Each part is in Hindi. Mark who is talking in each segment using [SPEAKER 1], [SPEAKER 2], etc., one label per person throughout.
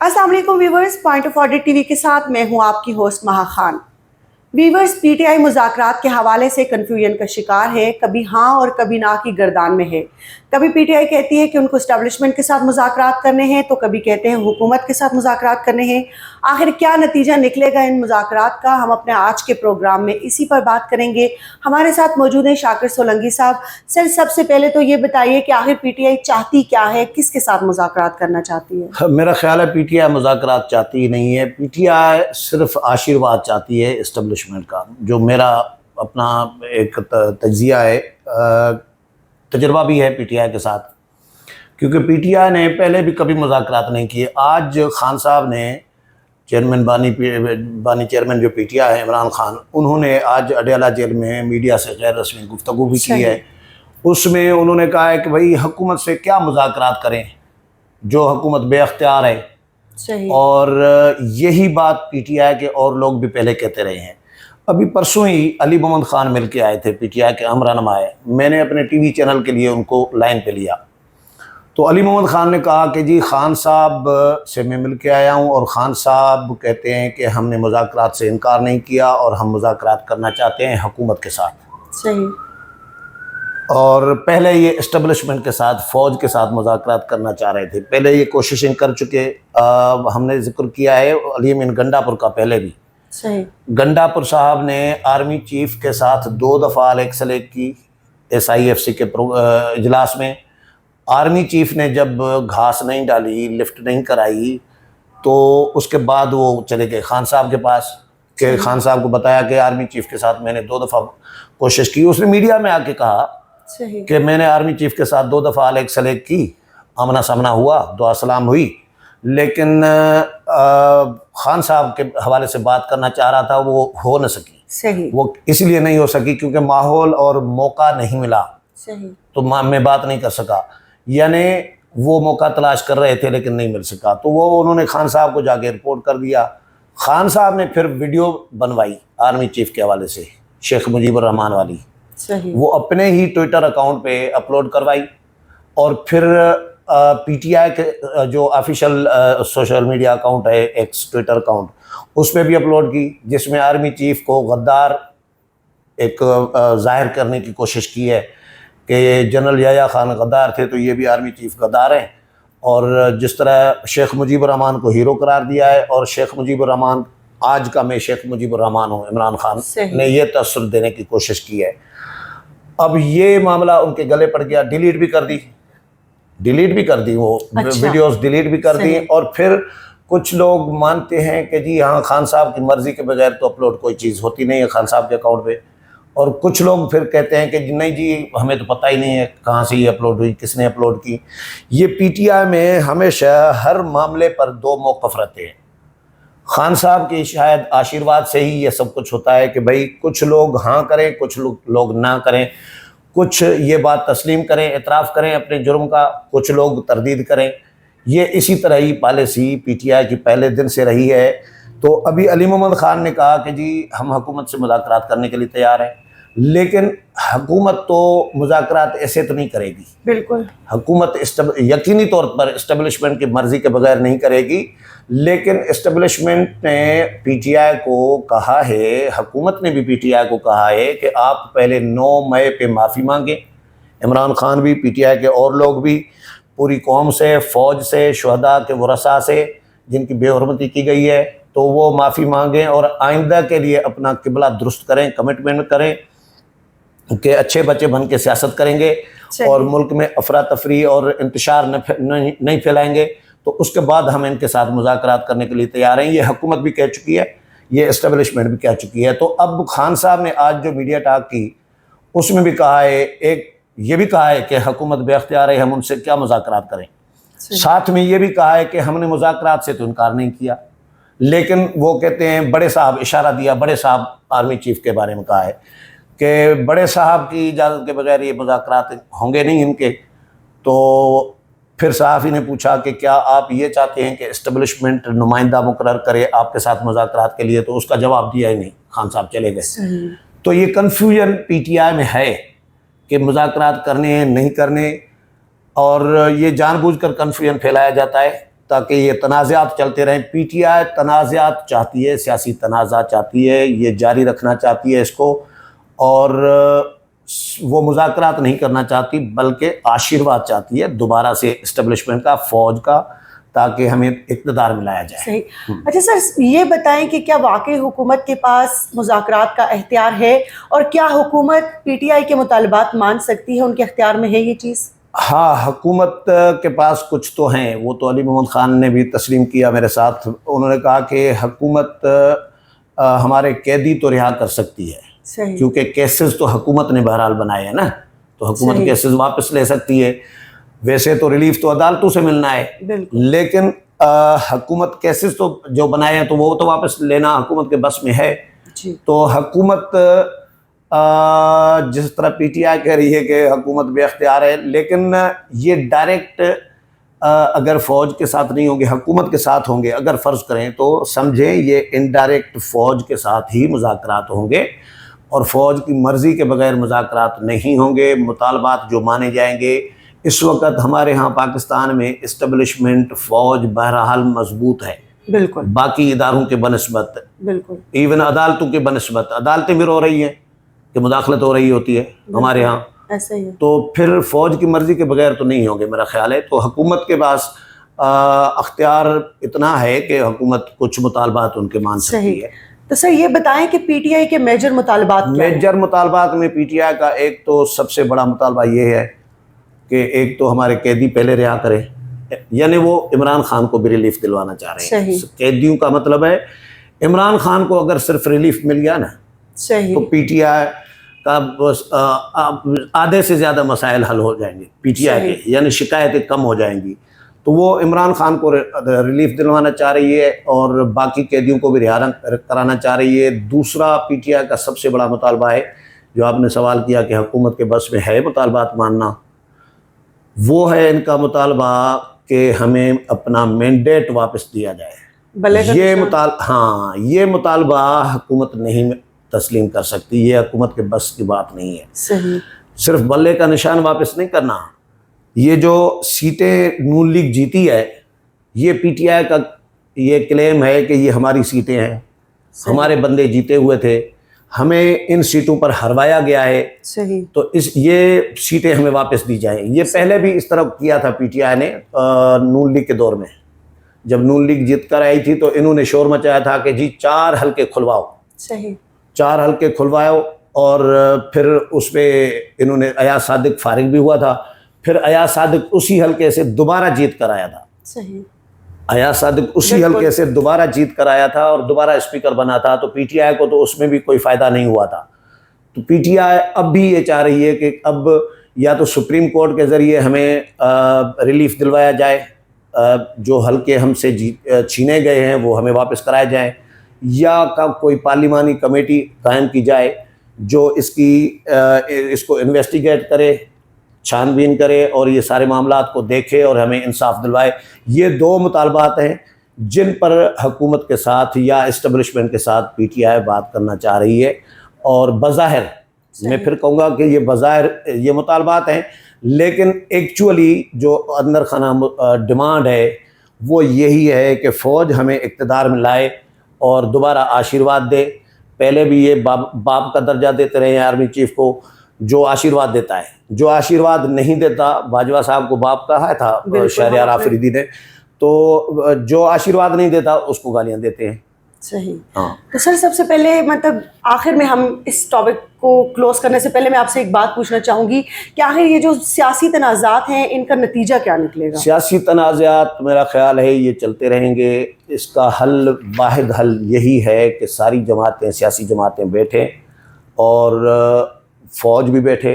[SPEAKER 1] अस्सलाम वालेकुम viewers, point of audit TV के साथ मैं हूं आपकी होस्ट महा खान। व्यूवर्स, पीटीआई मुज़ाकरात के हवाले से कन्फ्यूजन का शिकार है, कभी हाँ और कभी ना की गर्दान में है। कभी पीटीआई कहती है कि उनको एस्टेब्लिशमेंट के साथ मुज़ाकरात करने हैं, तो कभी कहते हैं हुकूमत के साथ मुज़ाकरात करने हैं। आखिर क्या नतीजा निकलेगा इन मुज़ाकरात का, हम अपने आज के प्रोग्राम में इसी पर बात करेंगे। हमारे साथ मौजूद हैं शाकिर सोलंकी साहब। सर, सबसे पहले तो ये बताइए कि आखिर पीटीआई चाहती क्या है, किसके साथ मुज़ाकरात करना चाहती है?
[SPEAKER 2] मेरा ख्याल है पीटीआई मुज़ाकरात चाहती ही नहीं है। पीटीआई सिर्फ आशीर्वाद चाहती है इस्टेब्लिशमेंट का, जो मेरा अपना एक तज्जिया है, तजर्बा भी है पीटीआई के साथ, क्योंकि पीटीआई ने पहले भी कभी मुज़ाकरात नहीं किए। आज खान साहब ने बानी चेयरमैन जो पीटीआई है इमरान खान, उन्होंने आज अडयाला जेल में मीडिया से गैर रस्मी गुफ्तगू भी की है। उसमें उन्होंने कहा है कि भाई हुकूमत से क्या मुज़ाकरात करें, जो हुकूमत बेअख्तियार है।
[SPEAKER 1] सही।
[SPEAKER 2] और यही बात पीटीआई के और लोग भी पहले कहते रहे हैं। अभी परसों ही अली मोहम्मद खान मिल के आए थे, पीटीआई के अहम रहनुमा आए। मैंने अपने टीवी चैनल के लिए उनको लाइन पे लिया, तो अली मोहम्मद खान ने कहा कि जी खान साहब से मैं मिल के आया हूँ, और खान साहब कहते हैं कि हमने मुज़ाकरात से इनकार नहीं किया और हम मुज़ाकरात करना चाहते हैं हुकूमत के साथ।
[SPEAKER 1] सही।
[SPEAKER 2] और पहले ये इस्टेब्लिशमेंट के साथ, फ़ौज के साथ मुज़ाकरात करना चाह रहे थे। पहले ये कोशिशें कर चुके, हमने जिक्र किया है अली अमीन गंडापुर का पहले भी।
[SPEAKER 1] सही।
[SPEAKER 2] गंडापुर साहब ने आर्मी चीफ के साथ 2 दफ़ा अलग सलेग की SIFC के इजलास में। आर्मी चीफ ने जब घास नहीं डाली, लिफ्ट नहीं कराई, तो उसके बाद वो चले गए खान साहब के पास, कि खान साहब को बताया कि आर्मी चीफ के साथ मैंने 2 दफ़ा कोशिश की। उसने मीडिया में आके कहा कि मैंने आर्मी चीफ के साथ 2 दफ़ा अलग सलेग की, आमना सामना हुआ, दुआ सलाम हुई, लेकिन खान साहब के हवाले से बात करना चाह रहा था, वो हो न सकी।
[SPEAKER 1] सही।
[SPEAKER 2] वो इसलिए नहीं हो सकी क्योंकि माहौल और मौका नहीं मिला।
[SPEAKER 1] सही।
[SPEAKER 2] तो मैं बात नहीं कर सका, यानी वो मौका तलाश कर रहे थे लेकिन नहीं मिल सका। तो वो उन्होंने खान साहब को जाके रिपोर्ट कर दिया। खान साहब ने फिर वीडियो बनवाई आर्मी चीफ के हवाले से, शेख मुजीबुर रहमान वाली।
[SPEAKER 1] सही।
[SPEAKER 2] वो अपने ही ट्विटर अकाउंट पे अपलोड करवाई, और फिर पीटीआई के जो ऑफिशियल सोशल मीडिया अकाउंट है, एक्स ट्विटर अकाउंट, उस पर भी अपलोड की, जिसमें आर्मी चीफ को गद्दार एक जाहिर करने की कोशिश की है कि जनरल याया खान गद्दार थे, तो ये भी आर्मी चीफ गद्दार हैं। और जिस तरह शेख मुजीबुर रहमान को हीरो करार दिया है, और शेख मुजीबुर रहमान, आज का मैं शेख मुजीबुर रहमान हूँ, इमरान खान ने ये तस्वीर देने की कोशिश की है। अब ये मामला उनके गले पड़ गया, डिलीट भी कर दी वो वीडियोस, डिलीट भी कर दी। और फिर कुछ लोग मानते हैं कि जी हाँ, खान साहब की मर्ज़ी के बगैर तो अपलोड कोई चीज़ होती नहीं है खान साहब के अकाउंट पे। और कुछ लोग फिर कहते हैं कि नहीं जी, हमें तो पता ही नहीं है कहाँ से ये अपलोड हुई, किसने अपलोड की। ये पीटीआई में हमेशा हर मामले पर 2 मौक़िफ़ रहते हैं। खान साहब के शायद आशीर्वाद से ही ये सब कुछ होता है कि भाई कुछ लोग हाँ करें, कुछ लोग ना करें, कुछ ये बात तस्लीम करें, एतराफ़ करें अपने जुर्म का, कुछ लोग तरदीद करें। ये इसी तरह ही पॉलिसी पीटीआई की पहले दिन से रही है। तो अभी अली मोहम्मद खान ने कहा कि जी हम हुकूमत से मुज़ाकरात करने के लिए तैयार हैं, लेकिन हुकूमत तो मुज़ाकरात ऐसे तो नहीं करेगी।
[SPEAKER 1] बिल्कुल।
[SPEAKER 2] हुकूमत यकीनी तौर पर इस्टेब्लिशमेंट की मर्ज़ी के बगैर नहीं करेगी, लेकिन इस्टेब्लिशमेंट ने पीटीआई को कहा है, हुकूमत ने भी पीटीआई को कहा है कि आप पहले 9 मई पे माफ़ी मांगें। इमरान खान भी, पीटीआई के और लोग भी, पूरी कौम से, फ़ौज से, शुहदा के वरसा से जिनकी बेहुरमती की गई है, तो वो माफ़ी मांगें और आइंदा के लिए अपना किबला दुरुस्त करें, कमिटमेंट करें कि अच्छे बच्चे बन के सियासत करेंगे और मुल्क में अफरा तफरी और इंतशार नहीं फैलाएंगे। तो उसके बाद हम इनके साथ मुज़ाकरात करने के लिए तैयार हैं। ये हुकूमत भी कह चुकी है, ये इस्टेब्लिशमेंट भी कह चुकी है। तो अब खान साहब ने आज जो मीडिया टॉक की, उसमें भी कहा है, ये भी कहा है कि हुकूमत बेअख्तियार है, हम उनसे क्या मुज़ाकरात करें। साथ में ये भी कहा है कि हमने मुज़ाकरात से तो इनकार नहीं किया, लेकिन वो कहते हैं बड़े साहब, इशारा दिया बड़े साहब आर्मी चीफ के बारे में कहा है कि बड़े साहब की इजाज़त के बगैर ये मुज़ाकरात होंगे नहीं इनके। तो फिर सहाफ़ी ने पूछा कि क्या आप ये चाहते हैं कि इस्टेब्लिशमेंट नुमाइंदा मुकर्रर करे आपके साथ मुज़ाकरात के लिए, तो उसका जवाब दिया ही नहीं, खान साहब चले गए। तो ये कन्फ्यूजन पीटीआई में है कि मुज़ाकरात करने नहीं करने, और ये जानबूझकर कन्फ्यूजन फैलाया जाता है ताकि ये तनाज़ात चलते रहें। पीटीआई तनाज़ात चाहती है, सियासी तनाज़ा चाहती है, ये जारी रखना चाहती है इसको, और वो मुज़ाकरात नहीं करना चाहती बल्कि आशीर्वाद चाहती है दोबारा से इस्टेब्लिशमेंट का, फ़ौज का, ताकि हमें इक़्तिदार में लाया जाए।
[SPEAKER 1] सही। अच्छा सर, ये बताएं कि क्या वाकई हुकूमत के पास मुज़ाकरात का इख्तियार है, और क्या हुकूमत पीटीआई के मुतालबात मान सकती है, उनके इख्तियार में है ये चीज़?
[SPEAKER 2] हाँ, हुकूमत के पास कुछ तो हैं। वो तो अली मोहम्मद ख़ान ने भी तस्लीम किया मेरे साथ। उन्होंने कहा कि हुकूमत हमारे कैदी तो रिहा कर सकती है,
[SPEAKER 1] सही।
[SPEAKER 2] क्योंकि केसेस तो हुकूमत ने बहरहाल बनाए हैं ना, तो हुकूमत
[SPEAKER 1] सही।
[SPEAKER 2] केसेस वापस ले सकती है। वैसे तो रिलीफ तो अदालतों से मिलना है,
[SPEAKER 1] बिल्कुल।
[SPEAKER 2] लेकिन हुकूमत केसेस तो जो बनाए हैं तो वो तो वापस लेना हुकूमत के बस में है।
[SPEAKER 1] जी।
[SPEAKER 2] तो हुकूमत जिस तरह पीटीआई कह रही है कि हुकूमत बेख्तियार है, लेकिन ये डायरेक्ट अगर फ़ौज के साथ नहीं होंगे, हुकूमत के साथ होंगे, अगर फ़र्ज़ करें तो समझें ये इनडायरेक्ट फ़ौज के साथ ही मुज़ाकरात होंगे, और फ़ौज की मर्ज़ी के बगैर मुज़ाकरात नहीं होंगे। मुतालबात जो माने जाएंगे, इस वक्त हमारे यहाँ पाकिस्तान में इस्टेब्लिशमेंट फ़ौज बहरहाल मजबूत है,
[SPEAKER 1] बिल्कुल
[SPEAKER 2] बाकी इदारों के बनस्बत,
[SPEAKER 1] बिल्कुल।
[SPEAKER 2] इवन अदालतों के बनस्बत। अदालतें भी रो रही हैं कि मुदाखलत हो रही होती है हमारे यहाँ,
[SPEAKER 1] ऐसा ही है।
[SPEAKER 2] तो फिर फ़ौज की मर्ज़ी के बगैर तो नहीं होंगे मेरा ख्याल है। तो हुकूमत के पास अख्तियार इतना है कि हुकूमत कुछ मुतालबात उनके मान सकती
[SPEAKER 1] सही।
[SPEAKER 2] है।
[SPEAKER 1] तो सर ये बताएं कि पीटीआई के मेजर मुतालबात क्या हैं?
[SPEAKER 2] मेजर मुतालबात में पीटीआई का एक तो सबसे बड़ा मुतालबा ये है कि एक तो हमारे कैदी पहले रिहा करें, यानी वो इमरान खान को भी रिलीफ दिलवाना चाह रहे हैं।
[SPEAKER 1] सही।
[SPEAKER 2] कैदियों का मतलब है इमरान खान को अगर सिर्फ रिलीफ मिल गया ना,
[SPEAKER 1] सही।
[SPEAKER 2] तो पीटीआई का बस आधे से ज़्यादा मसाइल हल हो जाएंगे पीटीआई के, यानी शिकायतें कम हो जाएंगी। तो वो इमरान खान को रिलीफ दिलवाना चाह रही है और बाकी कैदियों को भी रिहा कराना चाह रही है। दूसरा पीटीआई का सबसे बड़ा मुतालबा है, जो आपने सवाल किया कि हुकूमत के बस में है मुतालबात मानना, वो है इनका मुतालबा कि हमें अपना मैंडेट वापस दिया जाए। ये मुतालबा हुकूमत नहीं तस्लीम कर सकती, ये हुकूमत के बस की बात नहीं है।
[SPEAKER 1] सही।
[SPEAKER 2] सिर्फ बल्ले का निशान वापस नहीं करना। ये जो सीटें नून लीग जीती है, ये पीटीआई का ये क्लेम है कि ये हमारी सीटें हैं, हमारे बंदे जीते हुए थे, हमें इन सीटों पर हरवाया गया है।
[SPEAKER 1] सही।
[SPEAKER 2] तो ये सीटें हमें वापस दी जाएं। ये पहले भी इस तरह किया था पीटीआई ने नून लीग के दौर में। जब नून लीग जीत कर आई थी तो इन्होंने शोर मचाया था कि जी 4 हल्के खुलवाओ।
[SPEAKER 1] सही।
[SPEAKER 2] 4 हल्के खुलवाओ, और फिर उस पर इन्होंने अयाज सादिक फारिग भी हुआ था। फिर अयाज सादिक उसी हल्के से दोबारा जीत कर आया था।
[SPEAKER 1] सही।
[SPEAKER 2] अयाज सादिक उसी हल्के से दोबारा जीत कर आया था और दोबारा स्पीकर बना था। तो पीटीआई को तो उसमें भी कोई फ़ायदा नहीं हुआ था। तो पीटीआई अब भी ये चाह रही है कि अब या तो सुप्रीम कोर्ट के ज़रिए हमें रिलीफ दिलवाया जाए, जो हल्के हमसे छीने गए हैं वो हमें वापस कराए जाएँ, या का कोई पार्लिमानी कमेटी कायम की जाए जो इसको इन्वेस्टिगेट करे, छानबीन करे और ये सारे मामलात को देखे और हमें इंसाफ दिलवाए। ये 2 मुतालबात हैं जिन पर हुकूमत के साथ या इस्टेब्लिशमेंट के साथ पीटीआई बात करना चाह रही है। और बज़ाहिर मैं फिर कहूँगा कि ये बज़ाहिर ये मुतालबात हैं, लेकिन एक्चुअली जो अंदर खाना डिमांड है वो यही है कि फ़ौज हमें इक़्तिदार में लाए और दोबारा आशीर्वाद दे। पहले भी ये बाप का दर्जा देते रहे हैं आर्मी चीफ को, जो आशीर्वाद देता है। जो आशीर्वाद नहीं देता, बाजवा साहब को बाप कहा था शहरयार आफरीदी ने, तो जो आशीर्वाद नहीं देता उसको गालियाँ देते हैं।
[SPEAKER 1] सही।
[SPEAKER 2] हाँ।
[SPEAKER 1] तो सर सबसे पहले मतलब आखिर में हम इस टॉपिक को क्लोज करने से पहले मैं आपसे एक बात पूछना चाहूँगी कि आखिर ये जो सियासी तनाज़ात हैं इनका नतीजा क्या निकलेगा? सियासी
[SPEAKER 2] तनाज़ात मेरा ख्याल है ये चलते रहेंगे। इसका हल, वाहिद हल यही है कि सारी जमातें, सियासी जमातें बैठें और फ़ौज भी बैठे,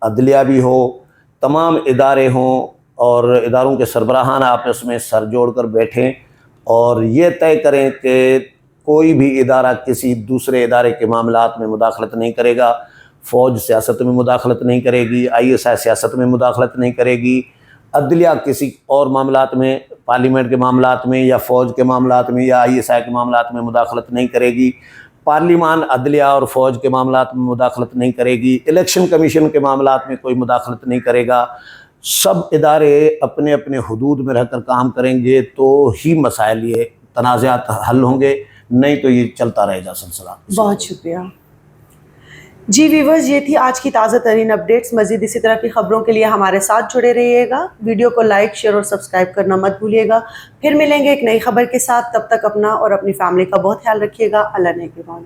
[SPEAKER 2] अदलिया भी हो, तमाम इदारे हों और इदारों के सरबराहान आपस में सर जोड़ कर बैठें और ये तय करें कि कोई भी इदारा किसी दूसरे इदारे के मामलात में मुदाखलत नहीं करेगा। फ़ौज सियासत में मुदाखलत नहीं करेगी, ISI सियासत में मुदाखलत नहीं करेगी, अदलिया किसी और मामलात में, पार्लियामेंट के मामलात में या फ़ौज के मामलात में या ISI के मामलात में मुदाखलत नहीं करेगी। पार्लिमान अदलिया और फ़ौज के मामलात में मुदाखलत नहीं करेगी। इलेक्शन कमीशन के मामलात में कोई मुदाखलत नहीं करेगा। सब इदारे अपने अपने हुदूद में रहकर काम करेंगे तो ही मसाइल ये तनाज़ात हल होंगे, नहीं तो ये चलता रहेगा सिलसिला।
[SPEAKER 1] बहुत शुक्रिया जी। व्यूवर्स, ये थी आज की ताज़ा तरीन अपडेट्स। मज़ीद इसी तरह की ख़बरों के लिए हमारे साथ जुड़े रहिएगा। वीडियो को लाइक, शेयर और सब्सक्राइब करना मत भूलिएगा। फिर मिलेंगे एक नई खबर के साथ। तब तक अपना और अपनी फैमिली का बहुत ख्याल रखिएगा। अल्लाह नेगहबान।